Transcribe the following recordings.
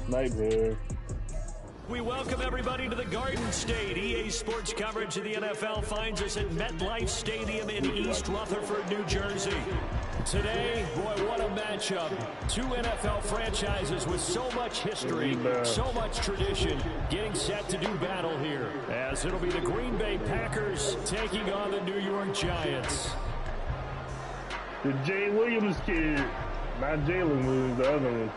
Nightmare. We welcome everybody to the Garden State. EA Sports coverage of the NFL finds us at MetLife Stadium in East Rutherford, New Jersey. Today, boy, what a matchup. Two NFL franchises with so much history, so much tradition, getting set to do battle here. As it'll be the Green Bay Packers taking on the New York Giants. The Jay Williams kid. Not Jalen Williams, the other one.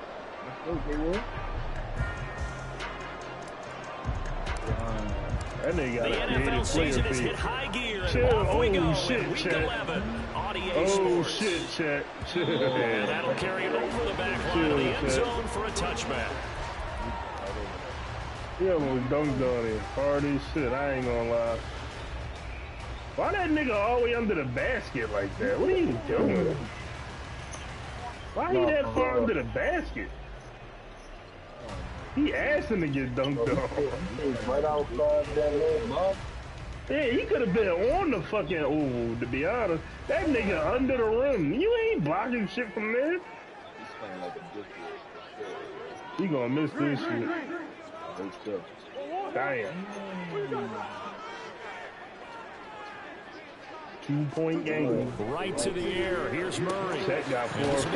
That nigga got the NFL season has hit high gear. Off we go in week 11 on EA Sports. Shit, Chet. And that'll carry it over the back line of the end zone for a touchback. He almost dunked on him. Party shit, I ain't gonna lie. Why that nigga all the way under the basket like that? What are you doing? Why he that far under the basket? He asked him to get dunked on. Right outside that little box. Yeah, he could have been on the fucking oval, to be honest. That nigga under the rim. You ain't blocking shit from there. He's playing like a dick. He gonna miss this shit. Damn. 2-point game. Right to the air. Here's Murray. That got 4 or 5.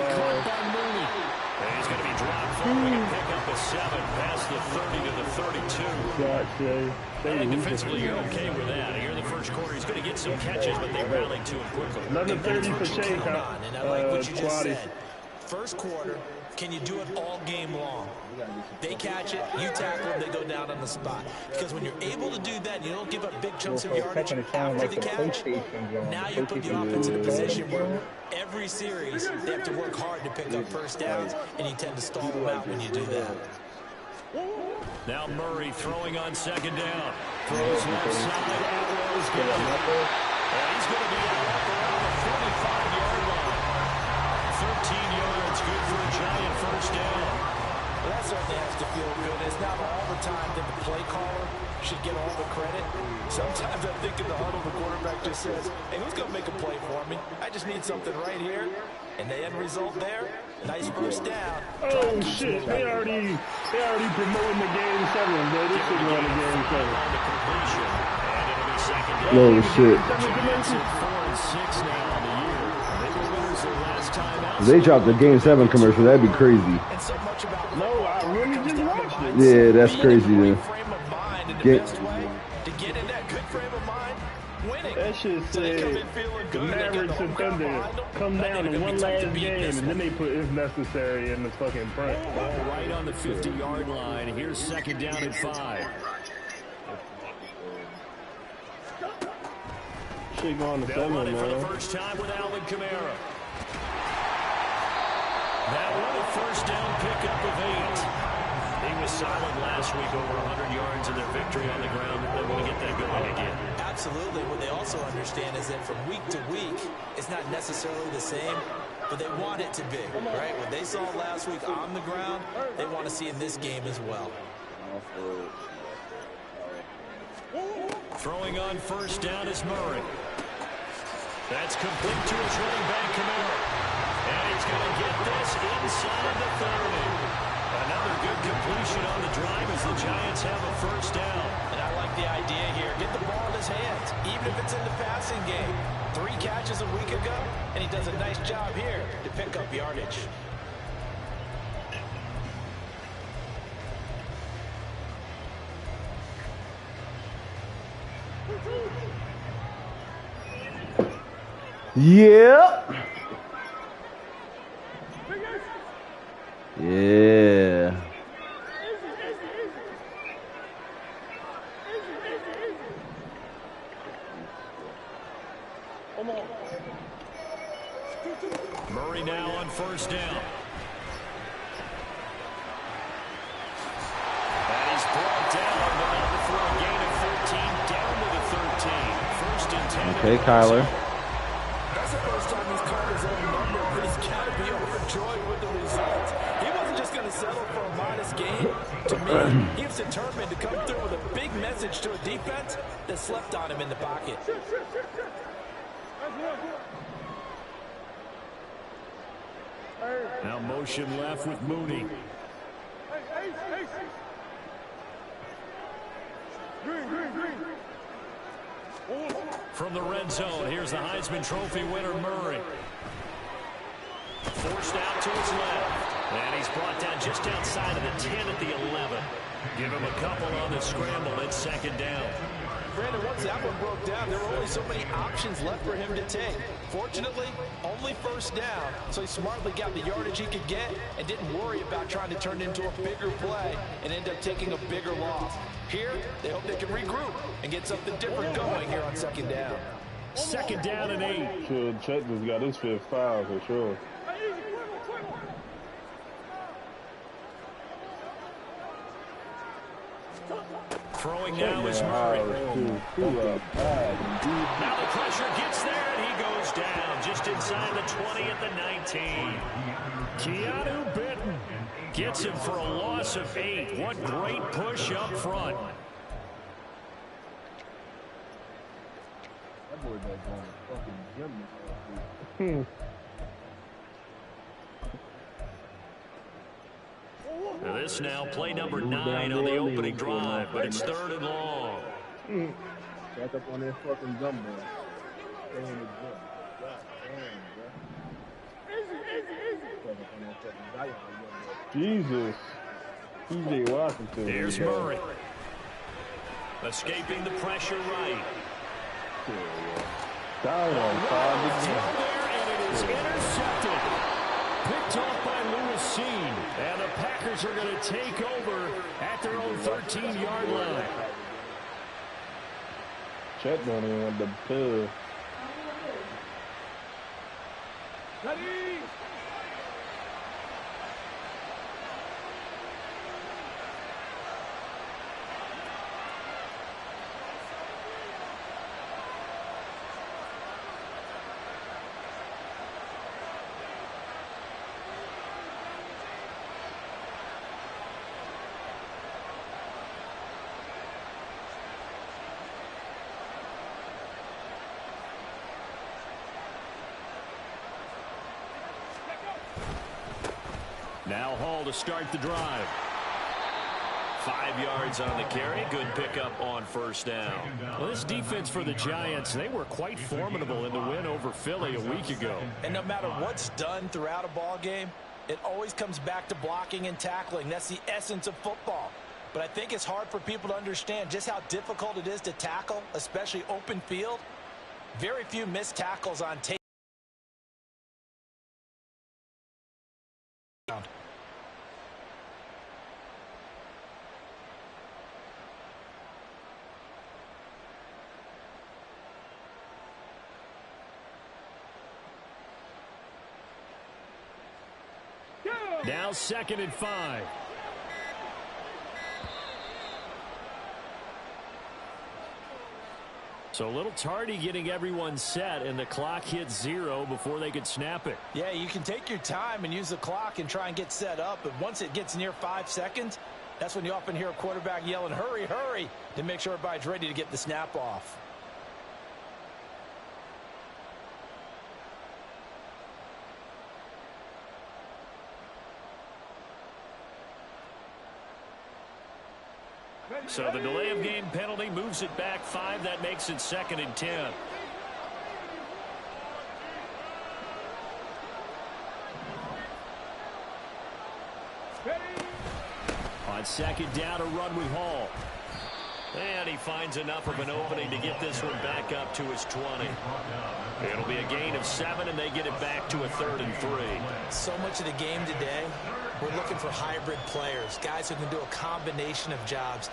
And he's going to be dropped following a pick up a 7 past the 30 to the 32. I think defensively you're okay with that. Here in the first quarter, he's going to get some catches, but they rallied to him quickly. Another 30 for Shea. And I like what you just said. First quarter, can you do it all game long? They catch it, you tackle them, they go down on the spot. Because when you're able to do that, you don't give up big chunks of yardage after the catch, now you put the offense in a position where every series they have to work hard to pick up first downs, and you tend to stall them out when you do that. Now Murray throwing on second down. Throws left side, Atwell's good. And he's going to be out around the 45-yard line. 13 yards, good for a Giant first down. Well, that certainly has to feel good. It's not all the time that the play caller should get all the credit. Sometimes I think in the huddle, the quarterback just says, hey, who's going to make a play for me? I just need something right here. And the end result there, nice first down. Oh, shit. They already promoting the game 7, bro. This is on the game 7. No shit. They dropped the game 7 commercial. That'd be crazy. No, I really just watched it. Yeah, that's crazy, man. That shit said the Mavericks and Thunder come down to one last game, and then they put if necessary in the fucking front. Right on the 50-yard line. Here's second down at 5. Shit going to 7, man. For the first time with Alvin Kamara. That one a first down pickup of 8. He was solid last week, over 100 yards in their victory on the ground. They want to get that going again. Absolutely. What they also understand is that from week to week, it's not necessarily the same, but they want it to be, right? What they saw last week on the ground, they want to see in this game as well. Throwing on first down is Murray. That's complete to his running back, Kamara. And he's going to get this inside the 30. Another good completion on the drive as the Giants have a first down. And I like the idea here. Get the ball in his hands, even if it's in the passing game. 3 catches a week ago, and he does a nice job here to pick up yardage. Yeah. Yeah. Murray now on first down. And he's brought down, but not before a gain of 13, down to the 13. First and 10. Okay, Kyler. That's the first time he's caught his own number, but he's got to be overjoyed with the result. He wasn't just going to settle for a modest gain. To me, he was determined to come through with a big message to a defense that slept on him in the pocket. Now motion left with Mooney. From the red zone, here's the Heisman Trophy winner, Murray. Forced out to his left. And he's brought down just outside of the 10 at the 11. Give him a couple on the scramble. It's second down. Brandon, once that one broke down, there were only so many options left for him to take. Fortunately, only first down, so he smartly got the yardage he could get and didn't worry about trying to turn it into a bigger play and end up taking a bigger loss. Here, they hope they can regroup and get something different going here on second down. Second down and 8. Sure, Chet just got his fifth foul for sure. Throwing now is Murray. Now the pressure gets there, and he goes down just inside the 20 at the 19. Keanu Benton gets him for a loss of 8. What great push up front. That boy that going fucking gym. Now this now play number 9 on the opening drive, but it's 3rd and long. Back up on that fucking gum, man. Stay in the gym. God damn, bro. Jesus. P.J. Washington. Here's Murray. Escaping the pressure right. Down on And it is intercepted. Picked off by Lewis Cine. And the Packers are going to take over at their own 13-yard line. Chet don't even want the pill. Now Hall to start the drive. 5 yards on the carry. Good pickup on first down. Well, this defense for the Giants, they were quite formidable in the win over Philly a week ago. And no matter what's done throughout a ball game, it always comes back to blocking and tackling. That's the essence of football. But I think it's hard for people to understand just how difficult it is to tackle, especially open field. Very few missed tackles on tape. Now 2nd and 5. So a little tardy getting everyone set, and the clock hits 0 before they could snap it. Yeah, you can take your time and use the clock and try and get set up, but once it gets near 5 seconds, that's when you often hear a quarterback yelling, hurry, hurry, to make sure everybody's ready to get the snap off. So the delay of game penalty moves it back 5. That makes it 2nd and 10. On 2nd down, a run with Hall. And he finds enough of an opening to get this one back up to his 20. It'll be a gain of 7, and they get it back to a 3rd and 3. So much of the game today, we're looking for hybrid players, guys who can do a combination of jobs.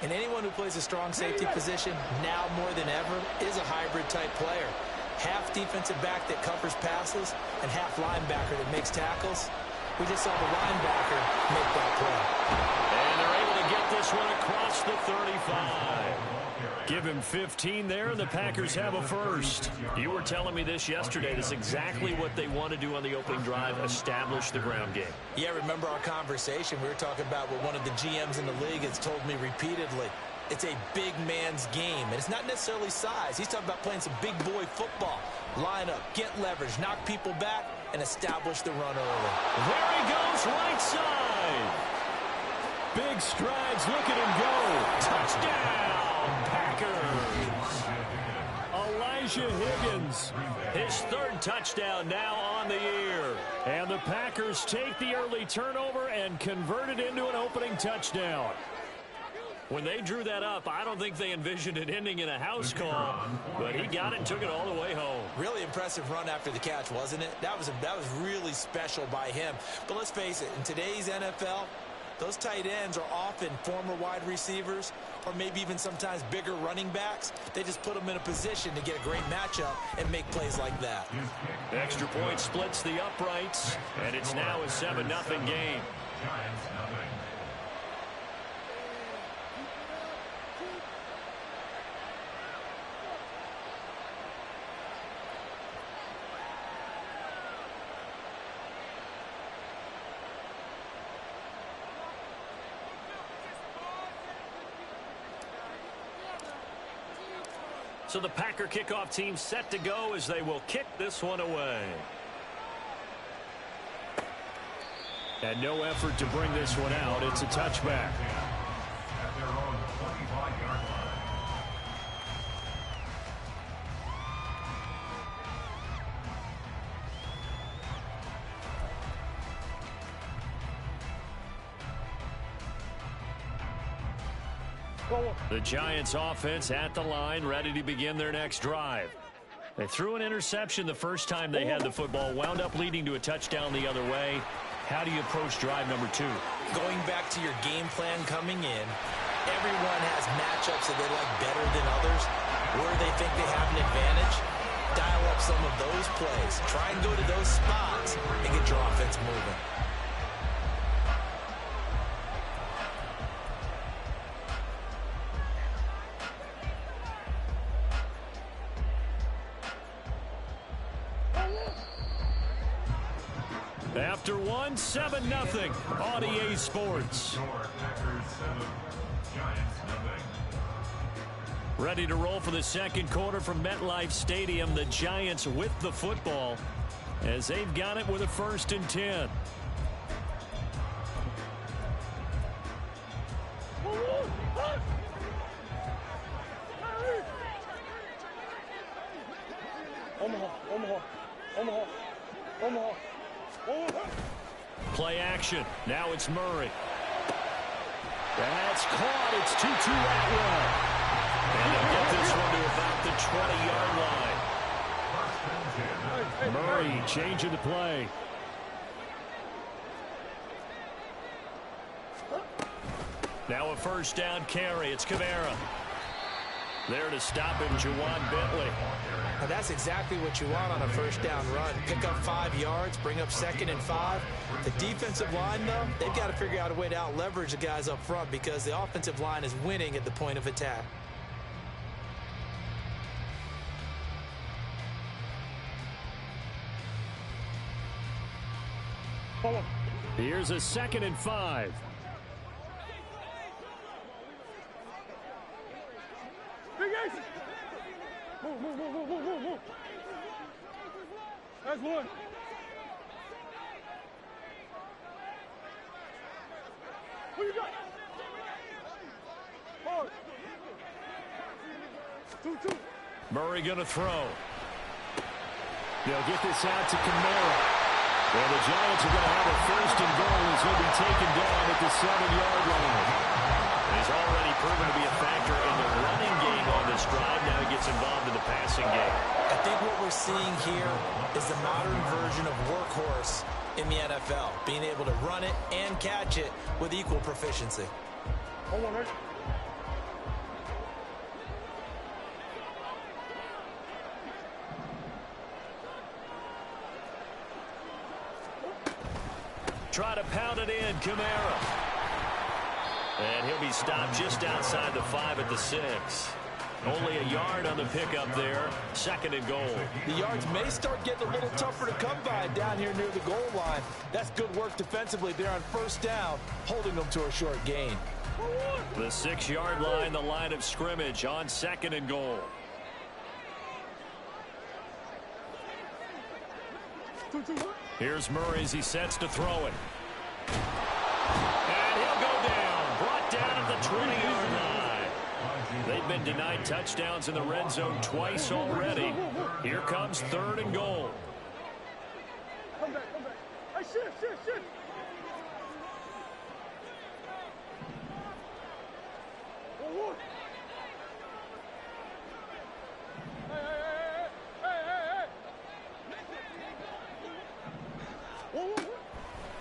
And anyone who plays a strong safety position, now more than ever, is a hybrid-type player. Half defensive back that covers passes and half linebacker that makes tackles. We just saw the linebacker make that play. And they're able to get this one across the 35. Give him 15 there, and the Packers have a first. You were telling me this yesterday. This is exactly what they want to do on the opening drive, establish the ground game. Yeah, remember our conversation? We were talking about what one of the GMs in the league has told me repeatedly. It's a big man's game, and it's not necessarily size. He's talking about playing some big boy football. Line up, get leverage, knock people back, and establish the run early. There he goes, right side. Big strides. Look at him go. Touchdown, Packers. Elijah Higgins, his third touchdown now on the year. And the Packers take the early turnover and convert it into an opening touchdown. When they drew that up, I don't think they envisioned it ending in a house call, but he got it and took it all the way home. Really impressive run after the catch, wasn't it? That was really special by him. But let's face it, in today's NFL, those tight ends are often former wide receivers or maybe even sometimes bigger running backs. They just put them in a position to get a great matchup and make plays like that. Extra point splits the uprights, and it's now a 7-0 game. So the Packer kickoff team set to go as they will kick this one away. And no effort to bring this one out. It's a touchback. At their own 25-yard line. The Giants offense at the line, ready to begin their next drive. They threw an interception the first time they had the football, wound up leading to a touchdown the other way. How do you approach drive number 2? Going back to your game plan coming in, everyone has matchups that they like better than others. Where they think they have an advantage, dial up some of those plays. Try and go to those spots and get your offense moving. After one, 7-0 on EA Sports. Ready to roll for the second quarter from MetLife Stadium. The Giants with the football as they've got it with a 1st and 10. Play action. Now it's Murray. That's caught. It's 2-2 Atwell. And they'll get this one to about the 20-yard line. Murray changing the play. Now a 1st down carry. It's Kamara. There to stop him, Juwan Bentley. Now that's exactly what you want on a 1st down run. Pick up 5 yards, bring up 2nd and 5. The defensive line, though, they've got to figure out a way to out-leverage the guys up front because the offensive line is winning at the point of attack. Here's a 2nd and 5. Move. That's one. Who you got? Hard. 2-2. Murray going to throw. They'll get this out to Kamara. Well, the Giants are going to have a 1st and goal as he'll be taken down at the 7-yard line. He's already proven to be a factor in the running game on this drive. Now he gets involved in the passing game. I think what we're seeing here is the modern version of workhorse in the NFL, being able to run it and catch it with equal proficiency. Hold on, right? Try to pound it in, Kamara. And he'll be stopped just outside the 5 at the 6. Only a yard on the pickup there. 2nd and goal. The yards may start getting a little tougher to come by down here near the goal line. That's good work defensively there on 1st down, holding them to a short gain. The 6-yard line, the line of scrimmage on 2nd and goal. Here's Murray as he sets to throw it. And he'll go down. team denied touchdowns in the red zone twice already. Here comes 3rd and goal. Come back. Hey, shift.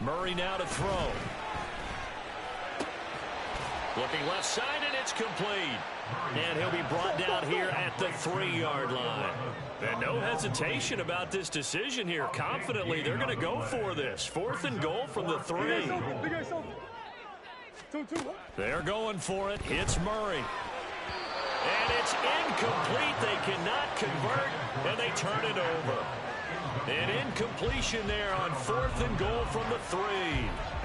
Murray now to throw. Looking left side, and it's complete. And he'll be brought down here at the 3-yard line. And no hesitation about this decision here. Confidently, they're going to go for this. 4th and goal from the 3. They're going for it. It's Murray. And it's incomplete. They cannot convert, and they turn it over. An incompletion there on 4th and goal from the 3.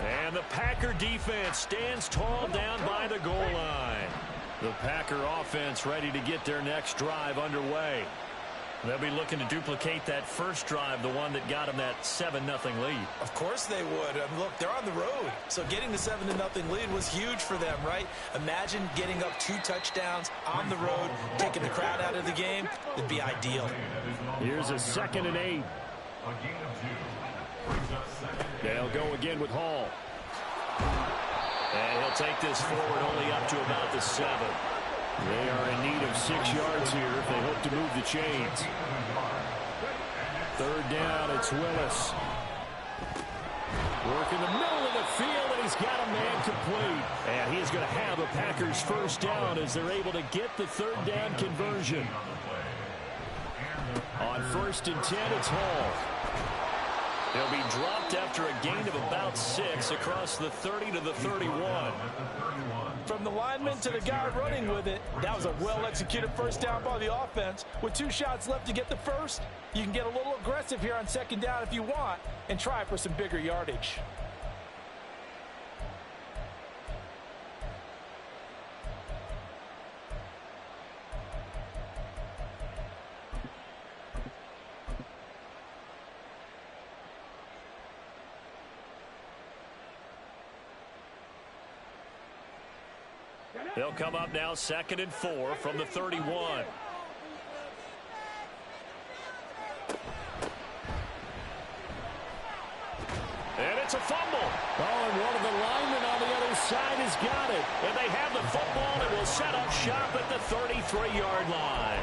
And the Packer defense stands tall down by the goal line. The Packer offense ready to get their next drive underway. They'll be looking to duplicate that first drive, the one that got them that 7-0 lead. Of course they would. Look, they're on the road. So getting the 7-0 lead was huge for them, right? Imagine getting up 2 touchdowns on the road, taking the crowd out of the game. It'd be ideal. Here's a 2nd and 8. They'll go again with Hall. And he'll take this forward only up to about the 7. They are in need of 6 yards here if they hope to move the chains. 3rd down, it's Willis. Work in the middle of the field, and he's got a man complete. And he is going to have a Packers first down as they're able to get the 3rd down conversion. On 1st and 10, it's Hall. He'll be dropped after a gain of about 6 across the 30 to the 31. From the lineman to the guy running with it, that was a well-executed first down by the offense. With 2 shots left to get the first, you can get a little aggressive here on 2nd down if you want and try for some bigger yardage. They'll come up now 2nd and 4 from the 31. And it's a fumble. Oh, and one of the linemen on the other side has got it. And they have the football and will set up shop at the 33-yard line.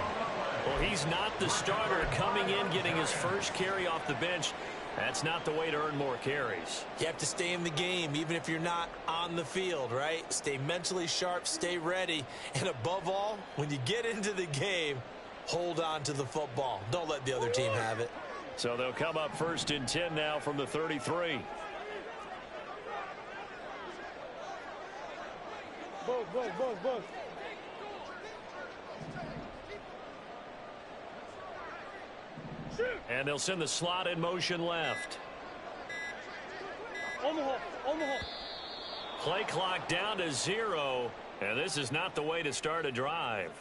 Well, he's not the starter coming in, getting his first carry off the bench. That's not the way to earn more carries. You have to stay in the game, even if you're not on the field, right? Stay mentally sharp, stay ready, and above all, when you get into the game, hold on to the football. Don't let the other team have it. So they'll come up 1st and 10 now from the 33. Buzz. And they'll send the slot in motion left. On the hole. Play clock down to 0, and this is not the way to start a drive.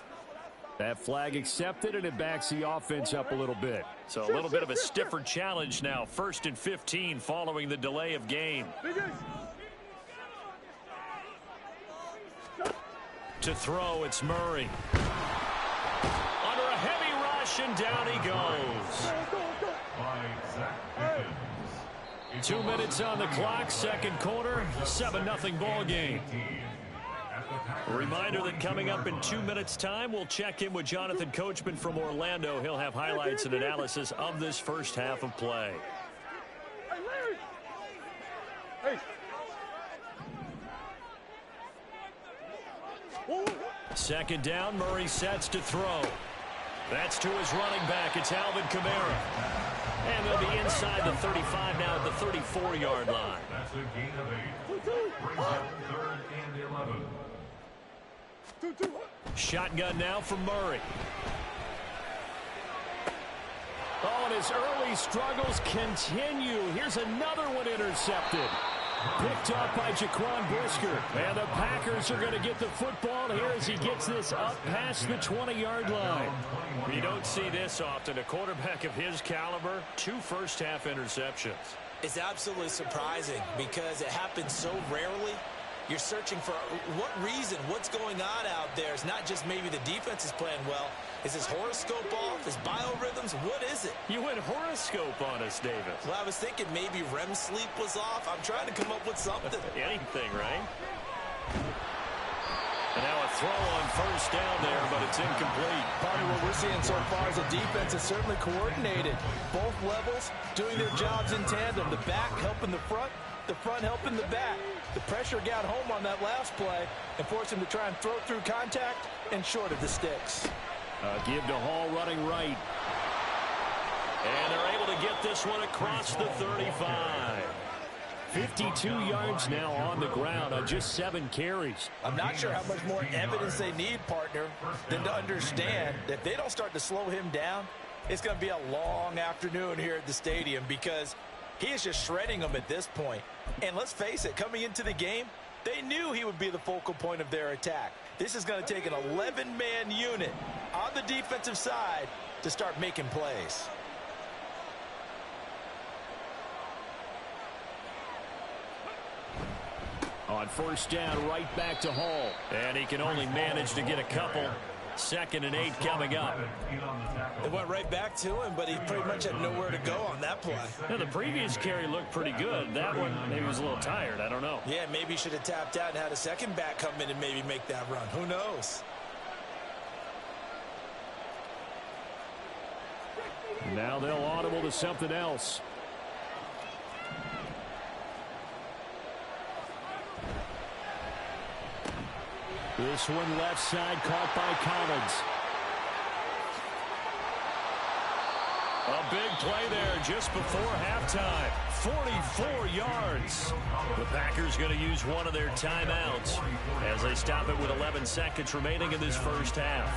That flag accepted, and it backs the offense up a little bit. So a little bit of a stiffer challenge now. 1st and 15 following the delay of game. To throw, it's Murray. Under a heavy rush, and down he goes. 2 minutes on the clock, 2nd quarter, 7-0 ball game. A reminder that coming up in 2 minutes' time, we'll check in with Jonathan Coachman from Orlando. He'll have highlights and analysis of this first half of play. Second down, Murray sets to throw. That's to his running back. It's Alvin Kamara. And they'll be inside the 35 now at the 34-yard line. That's a gain of 8. Brings up 3rd and 11. Shotgun now from Murray. Oh, and his early struggles continue. Here's another one intercepted. Picked up by Jaquan Brisker. And the Packers are going to get the football here as he gets this up past the 20-yard line. You don't see this often. A quarterback of his caliber, 2 first-half interceptions. It's absolutely surprising because it happens so rarely. You're searching for what reason, what's going on out there. It's not just maybe the defense is playing well. Is his horoscope off? His biorhythms? What is it? You went horoscope on us, Davis. Well, I was thinking maybe REM sleep was off. I'm trying to come up with something. Anything, right? And now a throw on first down there, but it's incomplete. Partner, what we're seeing so far is the defense is certainly coordinated. Both levels doing their jobs in tandem. The back helping the front helping the back. The pressure got home on that last play and forced him to try and throw through contact and short of the sticks. Give to Hall running right. And they're able to get this one across the 35. 52 yards now on the ground on just 7 carries. I'm not sure how much more evidence they need, partner, than to understand that if they don't start to slow him down, it's going to be a long afternoon here at the stadium because he is just shredding them at this point. And let's face it, coming into the game, they knew he would be the focal point of their attack. This is going to take an 11-man unit on the defensive side to start making plays. On first down, right back to Hall. And he can only manage to get a couple. 2nd and 8 coming up. They went right back to him, but he pretty much had nowhere to go on that play. Now, the previous carry looked pretty good. That one, maybe was a little tired. I don't know. Yeah, maybe he should have tapped out and had a second back come in and maybe make that run. Who knows? Now they'll audible to something else. This one left side caught by Collins. A big play there just before halftime. 44 yards. The Packers going to use one of their timeouts as they stop it with 11 seconds remaining in this first half.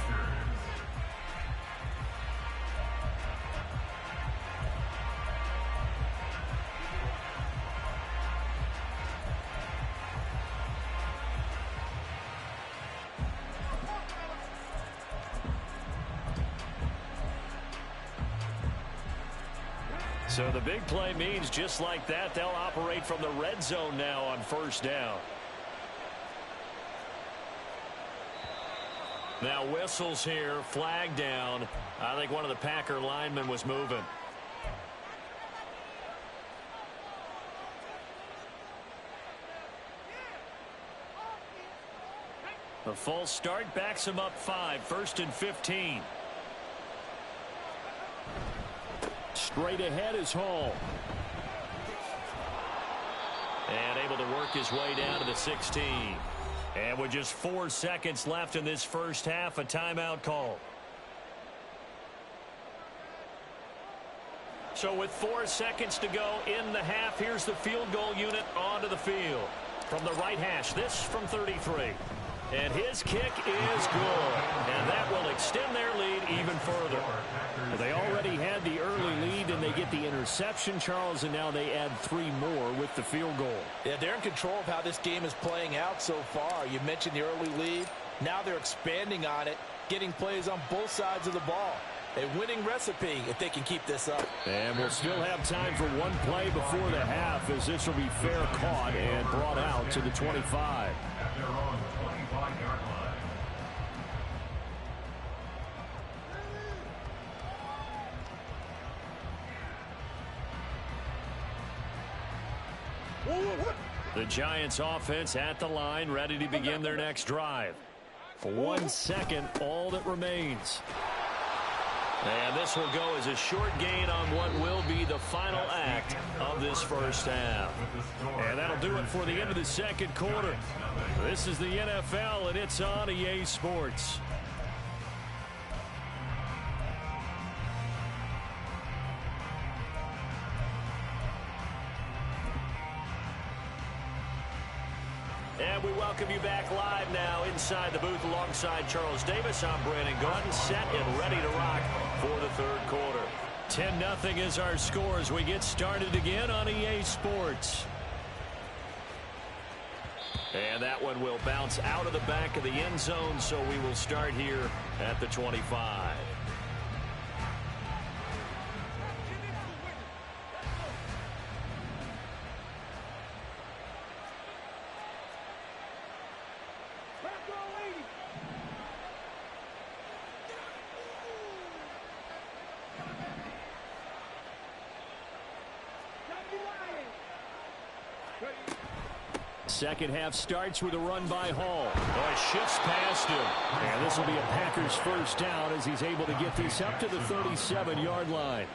So the big play means just like that, they'll operate from the red zone now on first down. Now whistles here, flag down. I think one of the Packer linemen was moving. The false start backs him up 5, 1st and 15. Straight ahead is Hall. And able to work his way down to the 16. And with just 4 seconds left in this first half, a timeout call. So with 4 seconds to go in the half, here's the field goal unit onto the field. From the right hash, this from 33. And his kick is good. And that will extend their lead even further. They already had the early lead, and they get the interception, Charles, and now they add 3 more with the field goal. Yeah, they're in control of how this game is playing out so far. You mentioned the early lead. Now they're expanding on it, getting plays on both sides of the ball. A winning recipe if they can keep this up. And we'll still have time for one play before the half, as this will be fair caught and brought out to the 25. The Giants offense at the line, ready to begin their next drive. For 1 second, all that remains. And this will go as a short gain on what will be the final act of this first half. And that'll do it for the end of the second quarter. This is the NFL, and it's on EA Sports. And we welcome you back live now inside the booth alongside Charles Davis. I'm Brandon Gordon, set and ready to rock for the third quarter. 10-0 is our score as we get started again on EA Sports. And that one will bounce out of the back of the end zone, so we will start here at the 25. Second half starts with a run by Hall. Oh, he shifts past him. And this will be a Packers first down as he's able to get this up to the 37-yard line.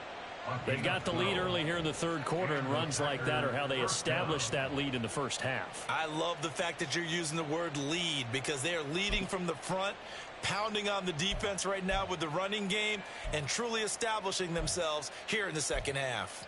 They've got the lead early here in the third quarter, and runs like that are how they establish that lead in the first half. I love the fact that you're using the word lead because they are leading from the front, pounding on the defense right now with the running game, and truly establishing themselves here in the second half.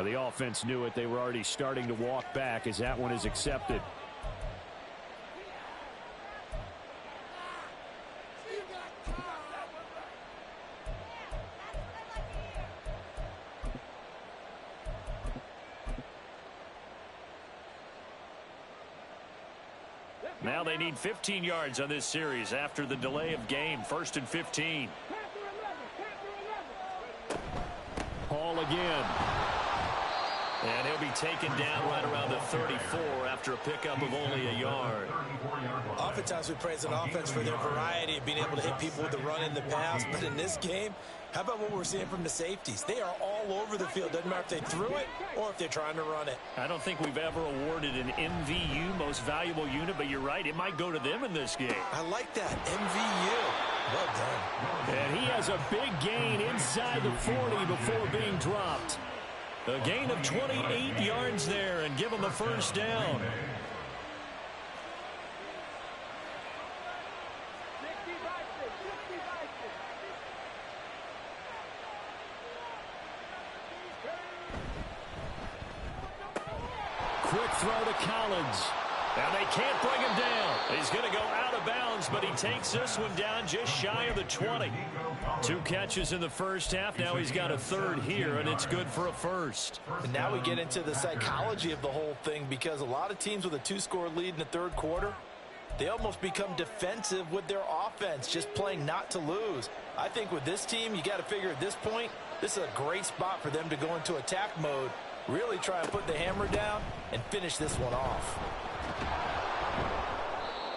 The offense knew it. They were already starting to walk back as that one is accepted. Now they need 15 yards on this series after the delay of game. 1st and 15. Hall again. And he'll be taken down right around the 34 after a pickup of only a yard. Oftentimes we praise an offense for their variety of being able to hit people with the run in the pass. But in this game, how about what we're seeing from the safeties? They are all over the field. Doesn't matter if they threw it or if they're trying to run it. I don't think we've ever awarded an MVU, most valuable unit, but you're right. It might go to them in this game. I like that. MVU. Well done. And he has a big gain inside the 40 before being dropped. A gain of 28 yards there and give him the first down. Quick throw to Collins. And they can't bring him down. He's going to go out of bounds, but he takes this one down just shy of the 20. 2 catches in the first half. Now he's got a third here, and it's good for a first. And now we get into the psychology of the whole thing because a lot of teams with a 2-score lead in the third quarter, they almost become defensive with their offense, just playing not to lose. I think with this team, you got to figure at this point, this is a great spot for them to go into attack mode, really try and put the hammer down and finish this one off.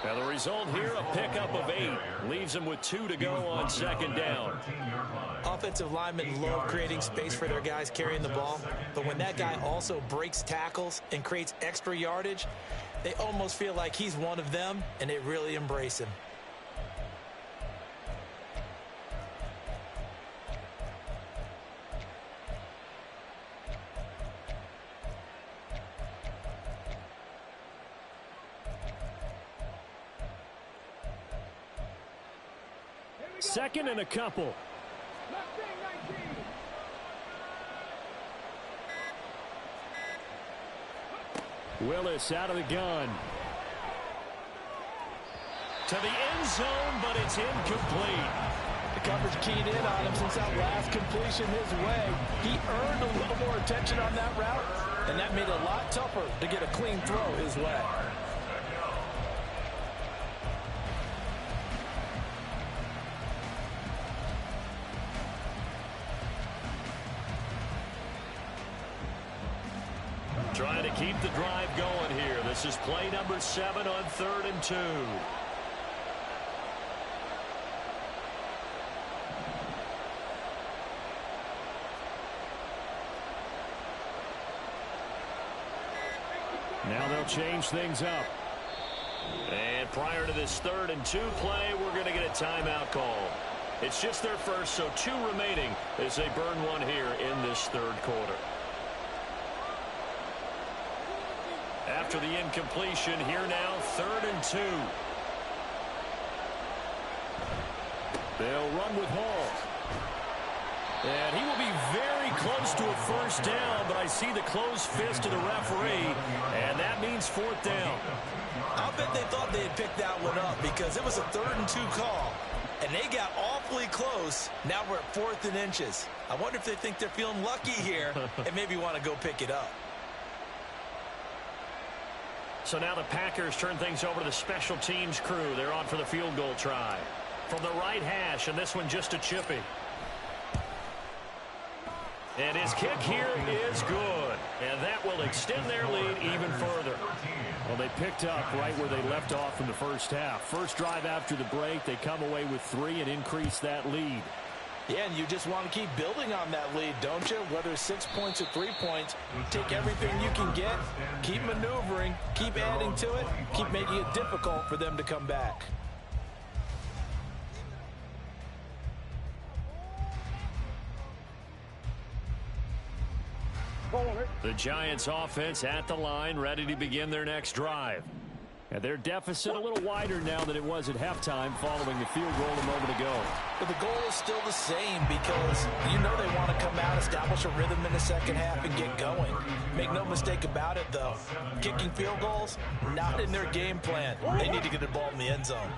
Now the result here, a pickup of 8. Leaves them with 2 to go on second down. Offensive linemen love creating space for their guys carrying the ball, but when that guy also breaks tackles and creates extra yardage, they almost feel like he's one of them, and they really embrace him. Second and a couple. Willis out of the gun. To the end zone, but it's incomplete. The coverage keyed in on him since that last completion his way. He earned a little more attention on that route, and that made it a lot tougher to get a clean throw his way. Trying to keep the drive going here. This is play number 7 on 3rd and 2. Now they'll change things up. And prior to this 3rd and 2 play, we're going to get a timeout call. It's just their first, so 2 remaining as they burn one here in this third quarter. After the incompletion, here now, 3rd and 2. They'll run with Hall. And he will be very close to a first down, but I see the closed fist of the referee, and that means 4th down. I'll bet they thought they had picked that one up because it was a 3rd and 2 call, and they got awfully close. Now we're at 4th and inches. I wonder if they think they're feeling lucky here and maybe want to go pick it up. So now the Packers turn things over to the special teams crew. They're on for the field goal try. From the right hash, and this one just a chippy. And his kick here is good. And that will extend their lead even further. Well, they picked up right where they left off in the first half. First drive after the break, they come away with 3 and increase that lead. Yeah, and you just want to keep building on that lead, don't you? Whether it's 6 points or 3 points, take everything you can get, keep maneuvering, keep adding to it, keep making it difficult for them to come back. The Giants offense at the line, ready to begin their next drive. And their deficit a little wider now than it was at halftime following the field goal a moment ago. But the goal is still the same because you know they want to come out, establish a rhythm in the second half, and get going. Make no mistake about it, though. Kicking field goals, not in their game plan. They need to get the ball in the end zone.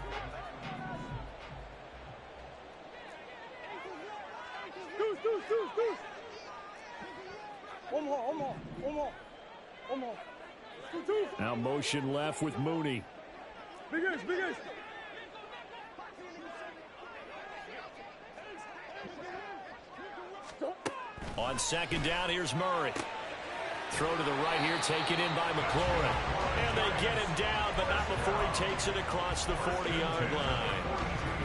Now motion left with Mooney. On second down, here's Murray. Throw to the right here, taken in by McLaurin. And they get him down, but not before he takes it across the 40-yard line.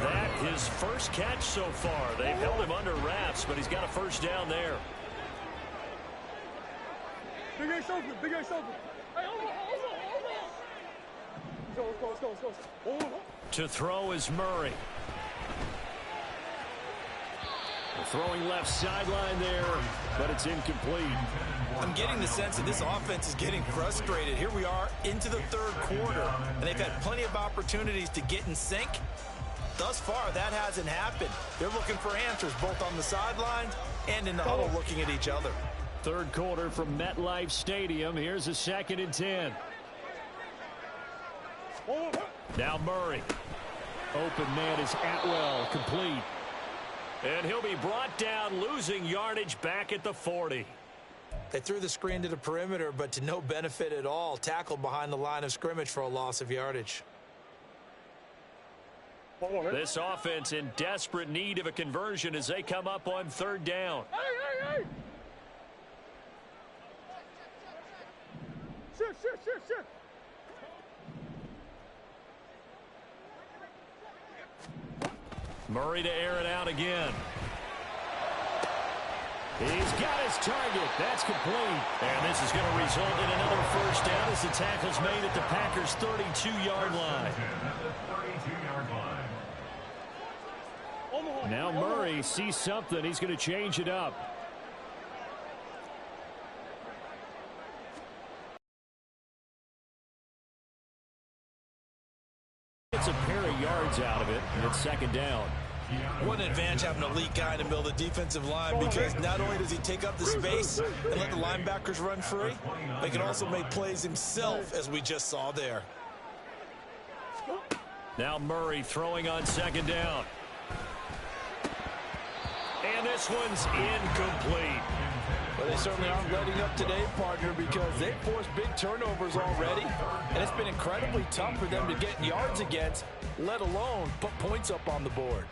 That his first catch so far. They've held him under wraps, but he's got a first down there. Big Ace open, Big Ace open. Hey, let's go. To throw is Murray. Throwing left sideline there, but it's incomplete. I'm getting the sense that this offense is getting frustrated. Here we are into the third quarter, and they've had plenty of opportunities to get in sync. Thus far, that hasn't happened. They're looking for answers both on the sidelines and in the huddle looking at each other. Third quarter from MetLife Stadium. Here's a 2nd and 10. Now Murray. Open man is Atwell, complete. And he'll be brought down, losing yardage back at the 40. They threw the screen to the perimeter, but to no benefit at all. Tackled behind the line of scrimmage for a loss of yardage. This offense in desperate need of a conversion as they come up on third down. Hey! Shit. Murray to air it out again. He's got his target. That's complete. And this is going to result in another first down as the tackle's made at the Packers' 32-yard line. Now Murray sees something. He's going to change it up. It's a pair of yards out of it, and it's second down. What an advantage having an elite guy in the middle of the defensive line, because not only does he take up the space and let the linebackers run free, but he can also make plays himself, as we just saw there. Now Murray throwing on second down. And this one's incomplete. Well, they certainly aren't letting up today, partner, because they've forced big turnovers already, and it's been incredibly tough for them to get yards against, let alone put points up on the board.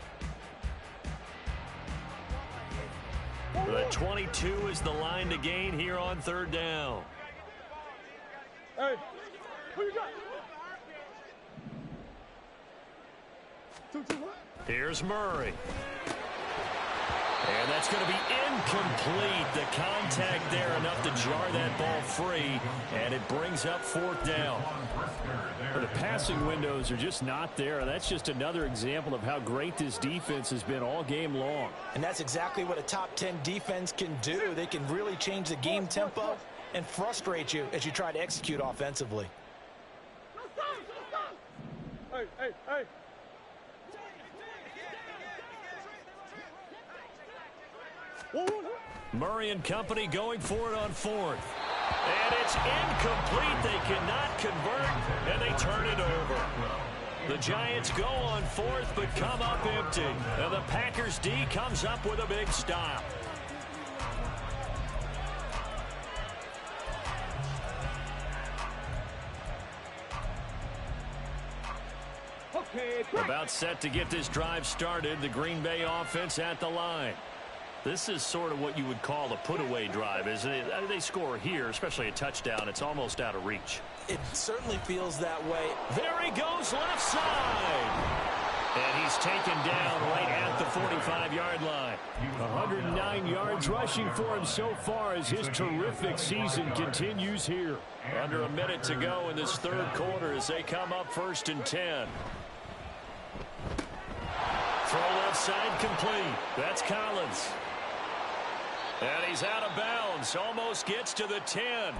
The 22 is the line to gain here on third down. Hey, who you got? Two. Here's Murray. And that's going to be incomplete. The contact there enough to jar that ball free, and it brings up fourth down. The passing windows are just not there. That's just another example of how great this defense has been all game long. And that's exactly what a top 10 defense can do. They can really change the game tempo and frustrate you as you try to execute offensively. Hey. Murray and company going for it on fourth. And it's incomplete. They cannot convert, and they turn it over. The Giants go on fourth, but come up empty. And the Packers D comes up with a big stop. About set to get this drive started. The Green Bay offense at the line. This is sort of what you would call a put-away drive, isn't it? They score here, especially a touchdown. It's almost out of reach. It certainly feels that way. There he goes, left side. And he's taken down right at the 45-yard line. 109 yards rushing for him so far as his terrific season continues here. Under a minute to go in this third quarter as they come up 1st and 10. Throw left side complete. That's Collins. And he's out of bounds. Almost gets to the 10.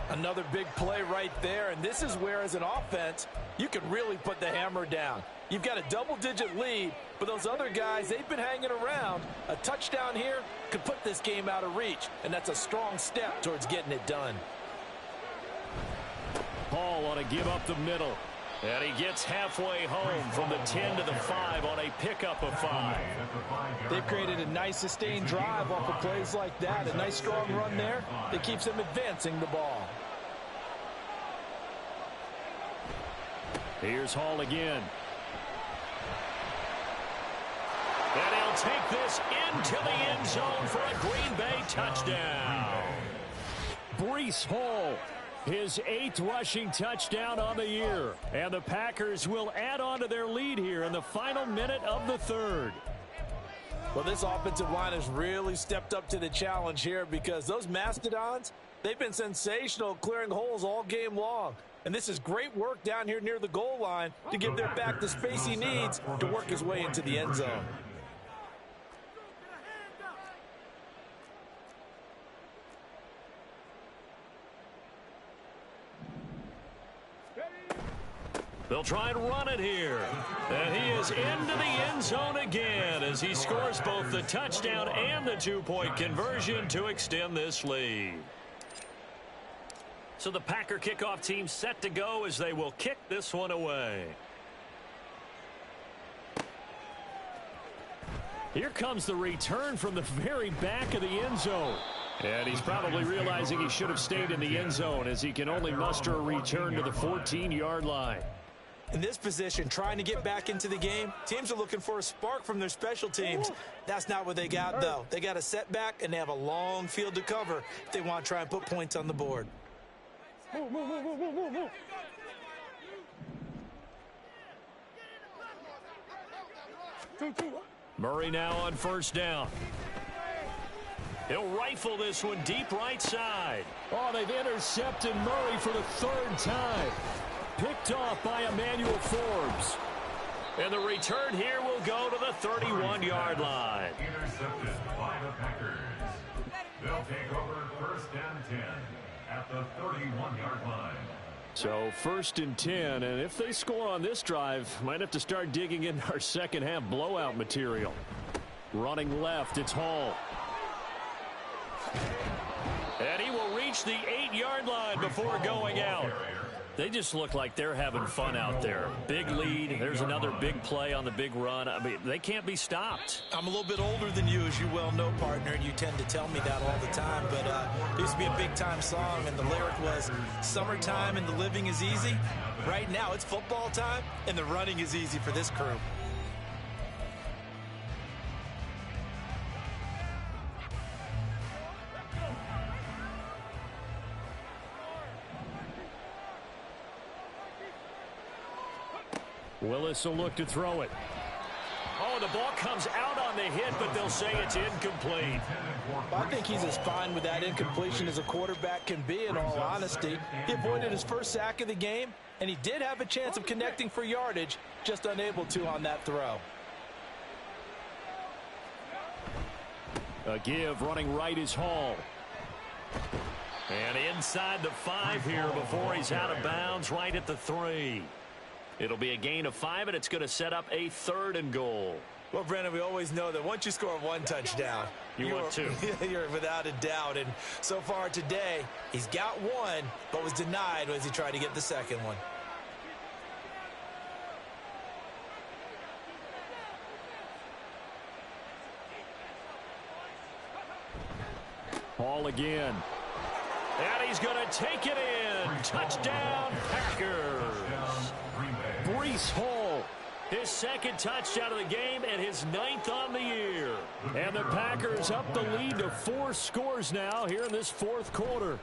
Another big play right there, and this is where, as an offense, you can really put the hammer down. You've got a double-digit lead, but those other guys, they've been hanging around. A touchdown here could put this game out of reach, and that's a strong step towards getting it done. Hall on a give up the middle. And he gets halfway home from the 10 to the 5 on a pickup of 5. They've created a nice sustained drive off of plays like that. A nice strong run there that keeps them advancing the ball. Here's Hall again. And he'll take this into the end zone for a Green Bay touchdown. Breece Hall, his 8th rushing touchdown on the year. And the Packers will add on to their lead here in the final minute of the third. Well, this offensive line has really stepped up to the challenge here because those Mastodons, they've been sensational clearing holes all game long. And this is great work down here near the goal line to give their back the space he needs to work his way into the end zone. They'll try and run it here. And he is into the end zone again as he scores both the touchdown and the 2-point conversion to extend this lead. So the Packer kickoff team set to go as they will kick this one away. Here comes the return from the very back of the end zone. And he's probably realizing he should have stayed in the end zone as he can only muster a return to the 14-yard line. In this position, trying to get back into the game, teams are looking for a spark from their special teams. That's not what they got, though. They got a setback, and they have a long field to cover if they want to try and put points on the board. Move, move, move, move, move, move. Murray now on 1st down. He'll rifle this one deep right side. Oh, they've intercepted Murray for the 3rd time. Picked off by Emmanuel Forbes. And the return here will go to the 31-yard line. Intercepted by the Packers. They'll take over 1st and 10 at the 31-yard line. So 1st and 10, and if they score on this drive, might have to start digging in our second half blowout material. Running left, it's Hall. And he will reach the 8-yard line before going out. They just look like they're having fun out there. Big lead. There's another big play on the big run. I mean, they can't be stopped. I'm a little bit older than you, as you well know, partner, and you tend to tell me that all the time. But it used to be a big-time song, and the lyric was, "Summertime and the living is easy." Right now, it's football time, and the running is easy for this crew. Willis will look to throw it. Oh, the ball comes out on the hit, but they'll say it's incomplete. I think he's as fine with that incompletion as a quarterback can be, in all honesty. He avoided his first sack of the game, and he did have a chance of connecting for yardage, just unable to on that throw. A give, running right is Hall. And inside the 5 here before he's out of bounds, right at the 3. It'll be a gain of 5, and it's going to set up a 3rd and goal. Well, Brandon, we always know that once you score 1 touchdown, you want 2. You're without a doubt. And so far today, he's got 1, but was denied as he tried to get the 2nd one. Hall again. And he's going to take it in. Touchdown, Packers. Breece Hall, His second touchdown of the game and his 9th on the year. And the Packers up the lead to 4 scores now here in this 4th quarter.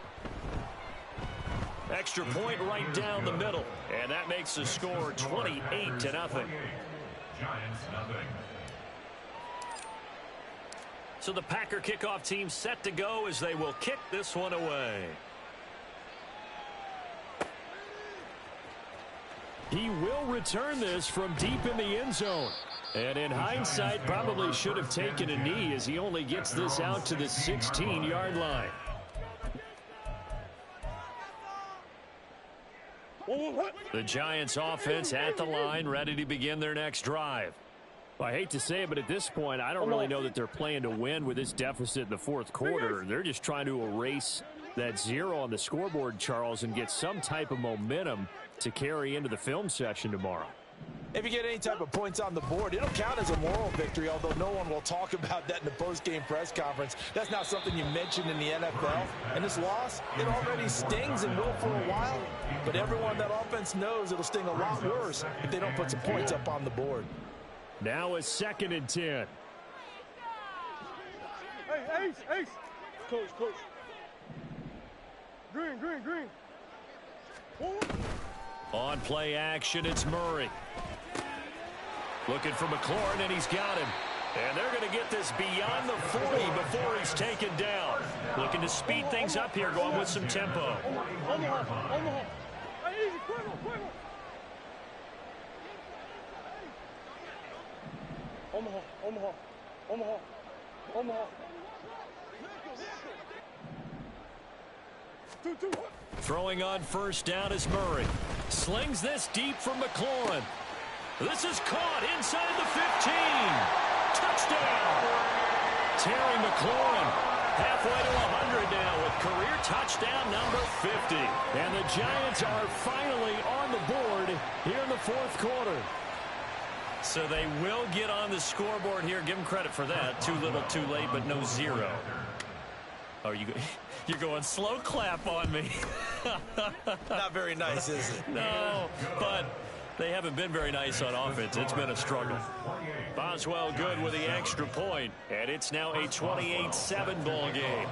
Extra point right down the middle. And that makes the score 28-0. Giants nothing. So the Packer kickoff team set to go as they will kick this one away. He will return this from deep in the end zone. And in hindsight, probably should have taken a knee as he only gets this out to the 16-yard line. The Giants offense at the line, ready to begin their next drive. I hate to say it, but at this point, I don't really know that they're playing to win with this deficit in the 4th quarter. They're just trying to erase that 0 on the scoreboard, Charles, and get some type of momentum to carry into the film session tomorrow. If you get any type of points on the board, it'll count as a moral victory, although no one will talk about that in the post-game press conference. That's not something you mentioned in the NFL. And this loss, it already stings and will for a while, but everyone on that offense knows it'll sting a lot worse if they don't put some points up on the board. Now a 2nd and 10. Hey, Ace. Coach. Green. On play action, it's Murray. Looking for McLaurin, and he's got him. And they're going to get this beyond the 40 before he's taken down. Looking to speed things up here, going with some tempo. Omaha. Hey, easy, quick. Omaha. 2. Throwing on first down is Murray. Slings this deep from McLaurin. This is caught inside the 15. Touchdown. Terry McLaurin halfway to 100 now with career touchdown number 50. And the Giants are finally on the board here in the 4th quarter. So they will get on the scoreboard here. Give them credit for that. Too little, too late, but no 0. Oh, you're going slow clap on me. Not very nice, is it? No, but they haven't been very nice on offense. It's been a struggle. Boswell good with the extra point, and it's now a 28-7 ball game.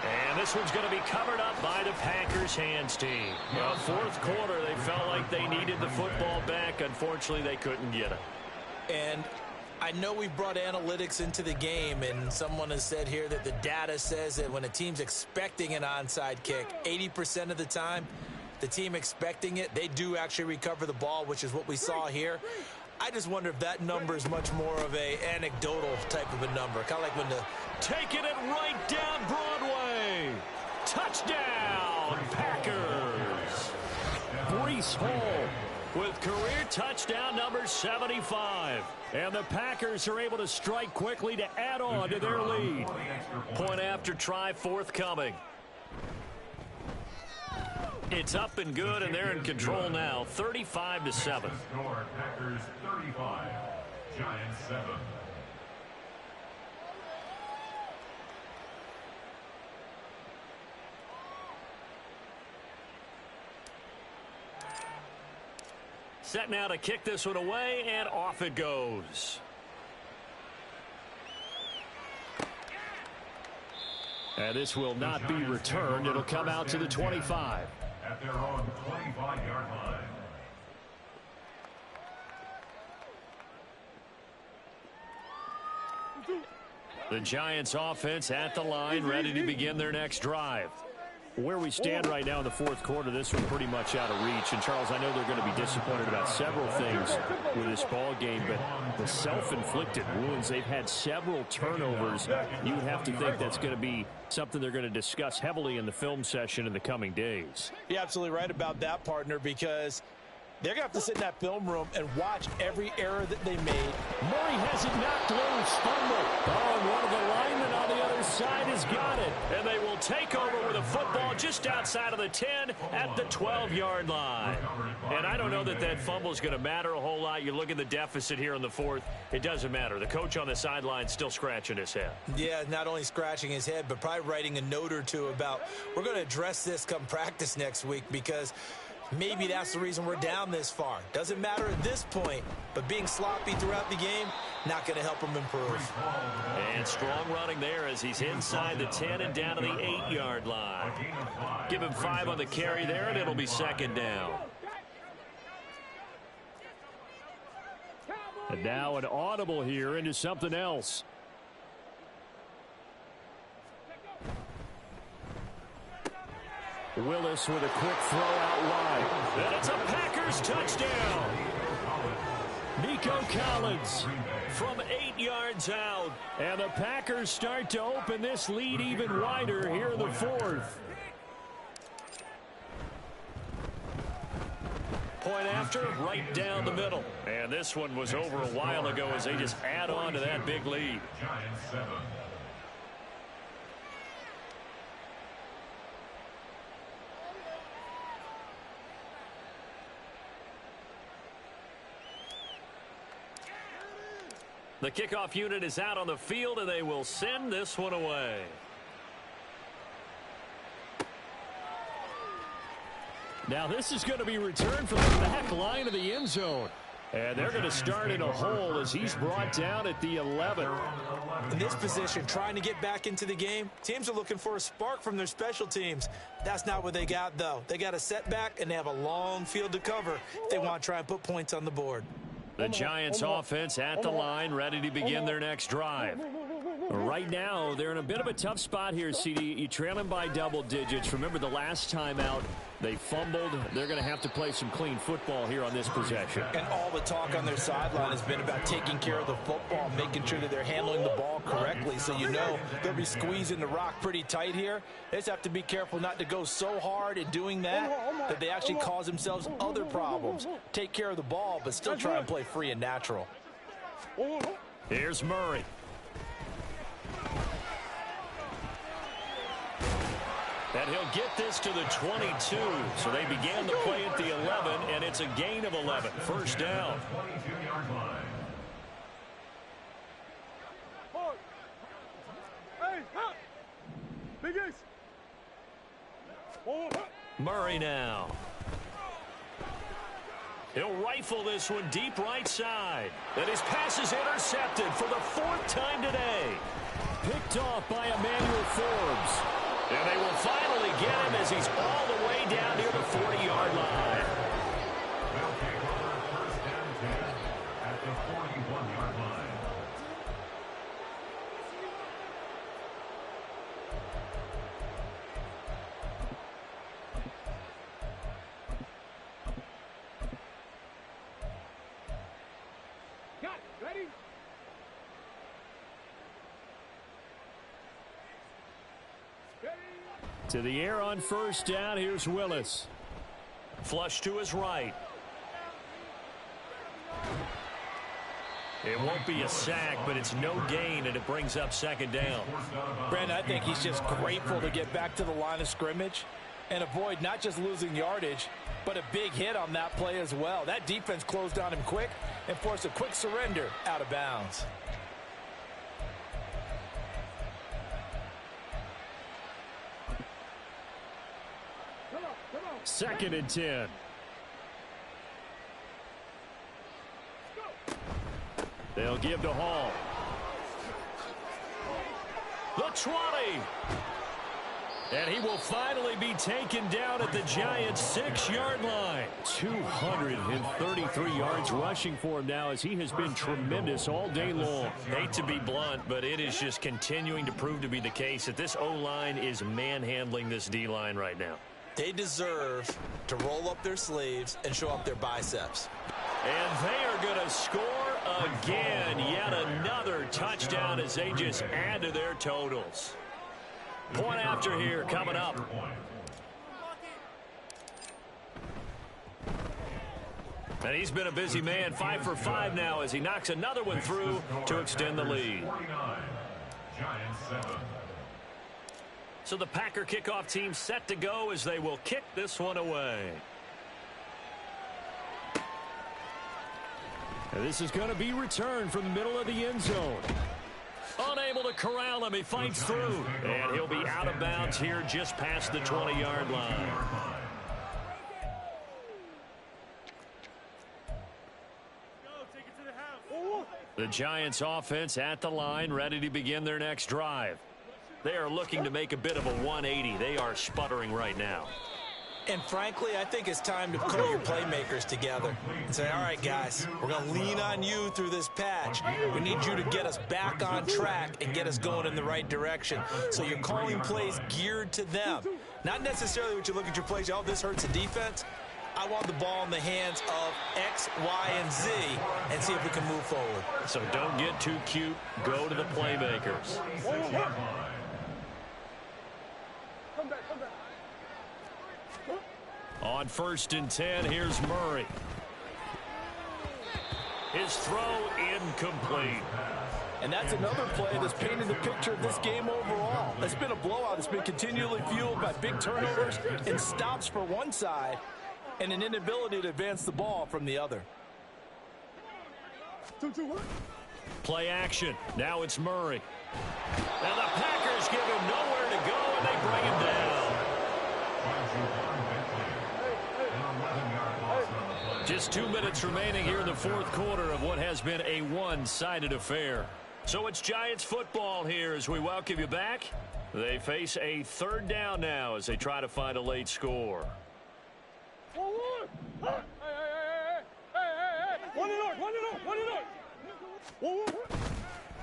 And this one's going to be covered up by the Packers hands team. Well, 4th quarter, they felt like they needed the football back. Unfortunately, they couldn't get it. And I know we brought analytics into the game, and someone has said here that the data says that when a team's expecting an onside kick, 80% of the time, the team expecting it, they do actually recover the ball, which is what we saw here. I just wonder if that number is much more of a anecdotal type of a number. Kind of like when the... Taking it right down Broadway. Touchdown, Packers. Breece Hall with career touchdown number 75. And the Packers are able to strike quickly to add on to their lead. Point after try forthcoming. It's up and good, and they're in control now, 35-7. Score, Packers 35, Giants 7. Set now to kick this one away, and off it goes. And this will not be returned. It'll come out to the 25. At their own 25-yard line. The Giants offense at the line, ready to begin their next drive. Where we stand right now in the 4th quarter, this one's pretty much out of reach. And, Charles, I know they're going to be disappointed about several things with this ball game, but the self-inflicted wounds, they've had several turnovers. You would have to think that's going to be something they're going to discuss heavily in the film session in the coming days. You're absolutely right about that, partner, because They're going to have to sit in that film room and watch every error that they made. Murray has it knocked loose. Fumble. Oh, and one of the linemen on the other side has got it. And they will take over with a football just outside of the 10 at the 12-yard line. And I don't know that that fumble is going to matter a whole lot. You look at the deficit here in the fourth. It doesn't matter. The coach on the sideline still scratching his head. Yeah, not only scratching his head, but probably writing a note or two about we're going to address this come practice next week because maybe that's the reason we're down this far. Doesn't matter at this point, but being sloppy throughout the game, not going to help him improve. And strong running there as he's inside the 10 and down to the 8-yard line. Give him 5 on the carry there, and it'll be second down. And now an audible here into something else. Willis with a quick throw out wide. And it's a Packers touchdown. Nico Collins From 8 yards out. And the Packers start to open this lead even wider here in the fourth. Point after, right down the middle. And this one was over a while ago as they just add on to that big lead. Giants 7. The kickoff unit is out on the field, and they will send this one away. Now this is going to be returned from the back line of the end zone. And they're going to start in a hole as he's brought down at the 11. In this position, trying to get back into the game, teams are looking for a spark from their special teams. That's not what they got, though. They got a setback, and they have a long field to cover if they want to try and put points on the board. The Giants offense at the line, ready to begin their next drive. Right now, they're in a bit of a tough spot here, CD. You trail them by double digits. Remember the last time out, they fumbled. They're going to have to play some clean football here on this possession. And all the talk on their sideline has been about taking care of the football, making sure that they're handling the ball correctly. So you know they'll be squeezing the rock pretty tight here. They just have to be careful not to go so hard in doing that they actually cause themselves other problems. Take care of the ball, but still try and play free and natural. Here's Murray. And he'll get this to the 22. So they began the play at the 11, and it's a gain of 11. First down. 22-yard line. Hey, hop. Big Ace. Murray now. He'll rifle this one deep right side. And his pass is intercepted for the 4th time today. Picked off by Emmanuel Forbes. And they will finally get him as he's all the way down near the 40-yard line. They'll take over first and 10 at the 41-yard line. Got it. Ready? To the air on first down. Here's Willis. Flush to his right. It won't be a sack, but it's no gain, and it brings up second down. Brandon, I think he's just grateful to get back to the line of scrimmage and avoid not just losing yardage, but a big hit on that play as well. That defense closed on him quick and forced a quick surrender out of bounds. Second and 10. They'll give to Hall. The 20. And he will finally be taken down at the Giants' 6-yard line. 233 yards rushing for him now as he has been tremendous all day long. Hate to be blunt, but it is just continuing to prove to be the case that this O-line is manhandling this D-line right now. They deserve to roll up their sleeves and show up their biceps. And they are going to score again. Yet another touchdown as they just add to their totals. Point after here coming up. And he's been a busy man, 5 for 5 now as he knocks another one through to extend the lead. So the Packer kickoff team set to go as they will kick this one away. And this is going to be returned from the middle of the end zone. Unable to corral him, he fights through. And he'll be out of bounds here just past the 20-yard line. The Giants offense at the line, ready to begin their next drive. They are looking to make a bit of a 180. They are sputtering right now. And frankly, I think it's time to pull your playmakers together and say, all right, guys, we're going to lean on you through this patch. We need you to get us back on track and get us going in the right direction. So you're calling plays geared to them. Not necessarily what you look at your plays, oh, this hurts the defense. I want the ball in the hands of X, Y, and Z and see if we can move forward. So don't get too cute. Go to the playmakers. On 1st and 10, here's Murray. His throw incomplete. And that's another play that's painted the picture of this game overall. It's been a blowout. It's been continually fueled by big turnovers and stops for one side and an inability to advance the ball from the other. Play action. Now it's Murray. Now the Packers give him nowhere to go, and they bring him down. Just 2 minutes remaining here in the 4th quarter of what has been a one-sided affair. So it's Giants football here as we welcome you back. They face a 3rd down now as they try to find a late score.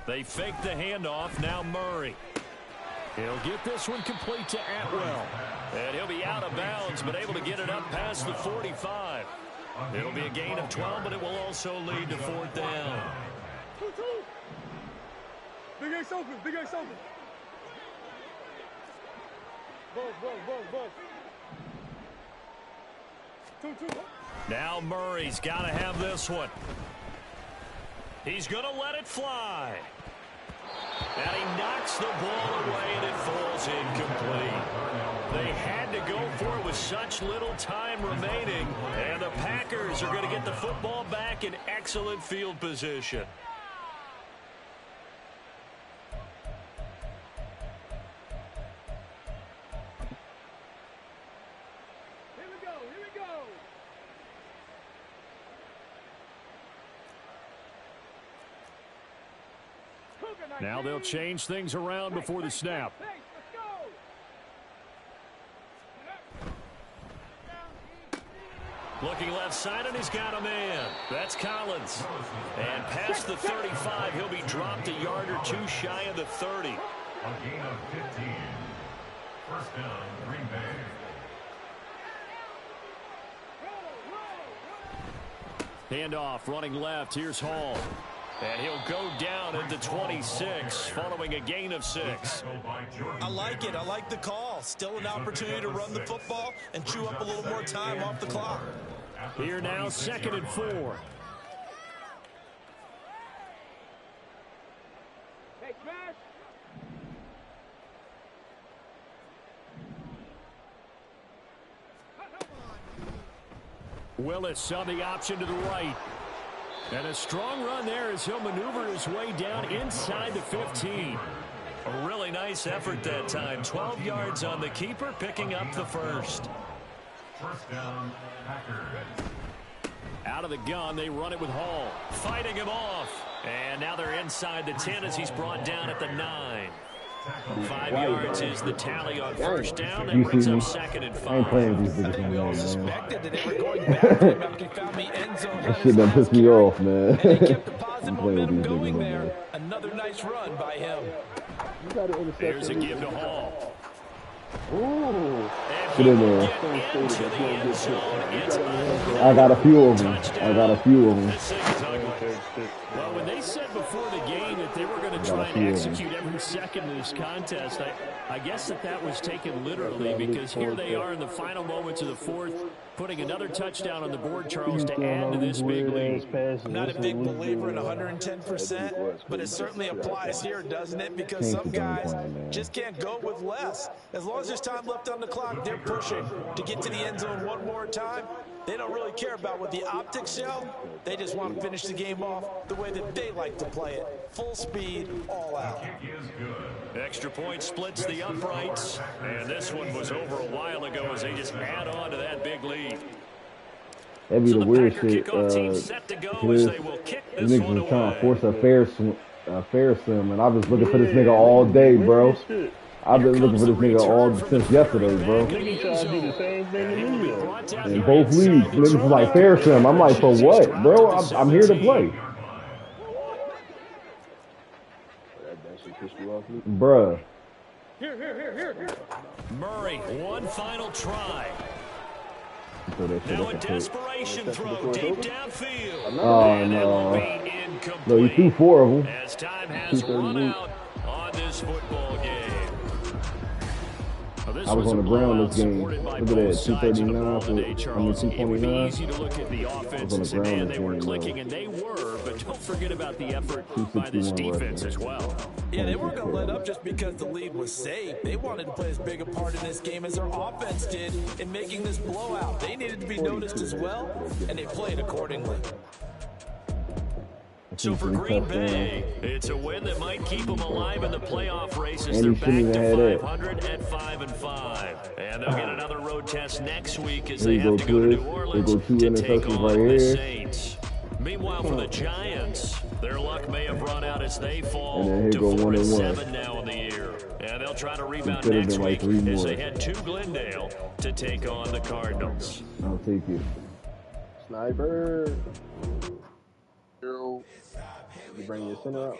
They fake the handoff. Now Murray. He'll get this one complete to Atwell. And he'll be out of bounds, but able to get it up past the 45. It'll be a gain of 12, but it will also lead to 4th down. Big Ace open, Big Ace open. Buzz. 2-2. Now Murray's got to have this one. He's going to let it fly. And he knocks the ball away, and it falls incomplete. They had to go for it with such little time remaining, and the Packers are going to get the football back in excellent field position. Here we go. Now they'll change things around before the snap. Looking left side, and he's got a man. That's Collins. And past the 35, he'll be dropped a yard or two shy of the 30. A gain of 15. 1st down, Green Bay. Handoff, running left. Here's Hall. And he'll go down at the 26, following a gain of 6. I like it. I like the call. Still an opportunity to run the football and chew up a little more time off the clock. Here now, 2nd and 4. Hey, smash. Willis on the option to the right. And a strong run there as he'll maneuver his way down inside the 15. A really nice effort that time. 12 yards on the keeper, picking up the 1st. 1st down, Packers. Out of the gun, they run it with Hall. Fighting him off. And now they're inside the 10 as he's brought down at the 9. 5 yards is the tally on 1st down. That brings up 2nd and 5. I ain't playing with these I niggas think we no all more, man. suspected that they were going back to him after he found the end zone. That shit done pissed me off, man. And he kept the positive I'm playing with momentum these niggas going no there. more. Another nice run by him. There's a give to Hall. Ooh. And Get he in will there. get into the end zone. It's I got a few of them. touchdown. I got a few of them. This thing is ugly. Well, when they said before the game that they were going to try and execute every second of this contest. I guess that was taken literally, because here they are in the final moments of the fourth, putting another touchdown on the board, Charles, to add to this big lead. I'm not a big believer in 110%, but it certainly applies here, doesn't it? Because some guys just can't go with less. As long as there's time left on the clock, they're pushing to get to the end zone one more time. They don't really care about what the optics show. They just want to finish the game off the way that they like to play it. Full speed, all out. Extra point splits the uprights, and this one was over a while ago as they just add on to that big lead. That'd be So the weird Packer shit. kickoff team set to go as they will kick this Niggas one was trying to away. force a fair sim, and I was looking for this nigga all day, bro. I've been looking for this nigga all since yesterday, bro. Niggas try to do the same thing to me, though. In both leagues, niggas was like fair sim. I'm like, for what, bro? I'm here to play, bruh. Here. Murray, one final try. Now a desperation throw deep downfield. Oh, no. No, he threw 4 of them. As time has run out on this football game. I was on the ground this game. Look at that, 239 for 229. Easy to look at the offense and say, man, they were clicking, and they were, but don't forget about the effort by this defense as well. Yeah, they weren't going to let up just because the lead was safe. They wanted to play as big a part in this game as their offense did in making this blowout. They needed to be noticed as well, and they played accordingly. So for Green Bay, it's a win that might keep them alive in the playoff race as they're back to 500 at 5-5. And they'll get another road test next week as they have to go to New Orleans to take on the Saints. Meanwhile, for the Giants, their luck may have run out as they fall to 4-7 now in the year. And they'll try to rebound next week as they head to Glendale to take on the Cardinals. I'll take it. Sniper. You bring your center up.